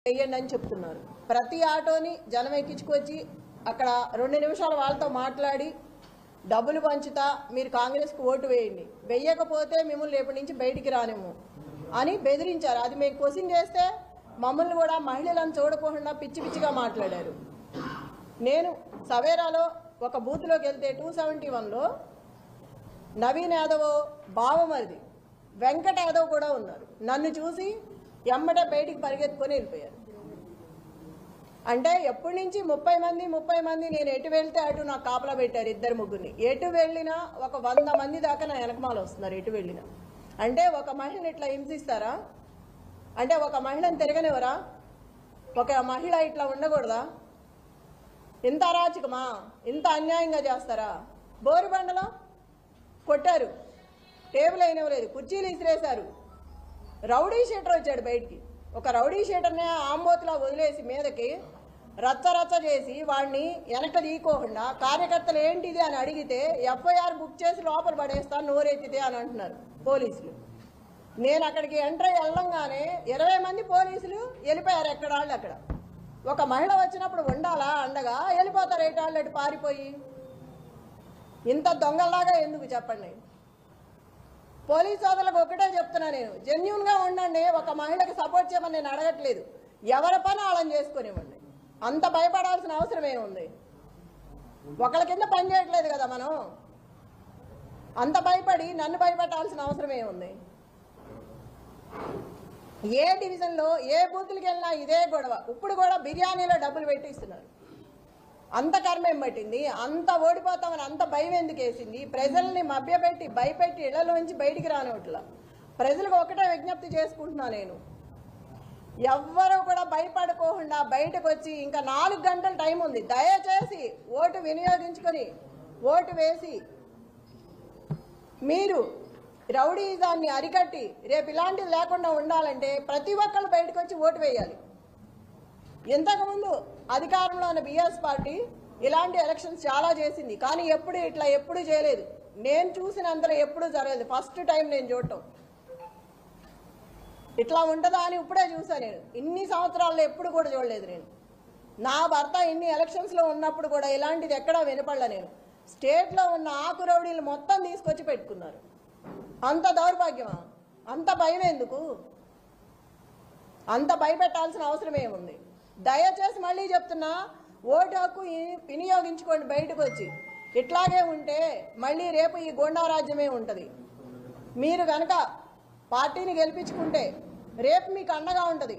వేయండి అని చెప్తున్నారు. ప్రతి ఆటోని జనం ఎక్కించుకొచ్చి అక్కడ 2 నిమిషాలు వాళ్ళతో మాట్లాడి డబ్బులు పంచుతా మీరు కాంగ్రెస్కి ఓటు వేయండి, వెయ్యకపోతే మిమ్మల్ని రేపటి నుంచి బయటికి రానేమో అని బెదిరించారు. అది మేము క్వశ్చన్ చేస్తే మమ్మల్ని కూడా మహిళలను చూడకుండా పిచ్చి పిచ్చిగా మాట్లాడారు. నేను సవేరాలో ఒక బూత్లోకి వెళ్తే 271లో నవీన్ యాదవ్ బావమరిది వెంకట యాదవ్ కూడా ఉన్నారు. నన్ను చూసి ఎమ్మటే బయటికి పరిగెత్తుకొని వెళ్ళిపోయారు. అంటే ఎప్పటి నుంచి 30 మంది నేను ఎటు వెళ్తే అటు నాకు కాపలా పెట్టారు. 2-3 ఎటు వెళ్ళినా ఒక 100 మంది దాకా నా వెనకమాల వస్తున్నారు. ఎటు వెళ్ళినా అంటే ఒక మహిళని ఇట్లా హింసిస్తారా? అంటే ఒక మహిళను తిరగనివరా? ఒక మహిళ ఇట్లా ఉండకూడదా? ఇంత అరాచకమా? ఇంత అన్యాయంగా చేస్తారా? బోరుబండలో కొట్టారు, టేబుల్ అయినవలేదు, కుర్చీలు ఇసిరేశారు. రౌడీ షీటర్ వచ్చాడు బయటికి. ఒక రౌడీ షీటర్ని ఆంబోతులా వదిలేసి మీదకి రచ్చ చేసి వాడిని వెనక తీయకోకుండా కార్యకర్తలు ఏంటిది అని అడిగితే ఎఫ్ఐఆర్ బుక్ చేసి లోపల పడేస్తాను నోరెత్తితే అని అంటున్నారు పోలీసులు. నేను అక్కడికి ఎంటర్ వెళ్ళంగానే 20 మంది పోలీసులు వెళ్ళిపోయారు ఎక్కడ వాళ్ళు అక్కడ. ఒక మహిళ వచ్చినప్పుడు ఉండాలా అండగా? వెళ్ళిపోతారు ఏటాళ్ళు అటు పారిపోయి. ఇంత దొంగలాగా ఎందుకు చెప్పండి? పోలీస్ సోదరులకు ఒకటే చెప్తున్నా, నేను జెన్యూన్గా ఉండండి. ఒక మహిళకి సపోర్ట్ చేయమని నేను అడగట్లేదు, ఎవరి పని వాళ్ళని చేసుకునివ్వండి. అంత భయపడాల్సిన అవసరం ఏముంది? ఒకళ్ళ కింద పని చేయట్లేదు కదా మనం. అంత భయపడి నన్ను భయపెట్టాల్సిన అవసరం ఏముంది? ఏ డివిజన్లో ఏ బూతులకి వెళ్ళినా ఇదే గొడవ. ఇప్పుడు కూడా బిర్యానీలో డబ్బులు పెట్టిస్తున్నారు. అంత కర్మేం పట్టింది? అంత ఓడిపోతామని అంత భయం ఎందుకు వేసింది? ప్రజల్ని మభ్యపెట్టి భయపెట్టి ఇళ్లలోంచి బయటికి రానివట్లా. ప్రజలకు ఒకటే విజ్ఞప్తి చేసుకుంటున్నా, నేను ఎవ్వరూ కూడా భయపడుకోకుండా బయటకు వచ్చి ఇంకా 4 గంటల టైం ఉంది, దయచేసి ఓటు వినియోగించుకొని ఓటు వేసి మీరు రౌడీజాన్ని అరికట్టి రేపు ఇలాంటివి లేకుండా ఉండాలంటే ప్రతి ఒక్కళ్ళు బయటకు వచ్చి ఓటు వేయాలి. ఇంతకుముందు అధికారంలో ఉన్న బీఆర్ఎస్ పార్టీ ఇలాంటి ఎలక్షన్స్ చాలా చేసింది, కానీ ఎప్పుడు చేయలేదు. నేను చూసినంతలో ఎప్పుడూ జరగలేదు. ఫస్ట్ టైం నేను చూడటం. ఇట్లా ఉంటుందా అని ఇప్పుడే చూసాను. నేను ఇన్ని సంవత్సరాల్లో ఎప్పుడు కూడా చూడలేదు. నేను నా భర్త ఇన్ని ఎలక్షన్స్లో ఉన్నప్పుడు కూడా ఇలాంటిది ఎక్కడా వినపడలే. నేను స్టేట్లో ఉన్న ఆకు రౌడీలు మొత్తం తీసుకొచ్చి పెట్టుకున్నారు. అంత దౌర్భాగ్యమా? అంత భయం ఎందుకు? అంత భయపెట్టాల్సిన అవసరం ఏముంది? దయచేసి మళ్ళీ చెప్తున్నా, ఓటు హక్కు వినియోగించుకోండి బయటకు వచ్చి. ఇట్లాగే ఉంటే మళ్ళీ రేపు ఈ గోండారాజ్యమే ఉంటుంది. మీరు కనుక పార్టీని గెలిపించుకుంటే రేపు మీకు అండగా ఉంటుంది.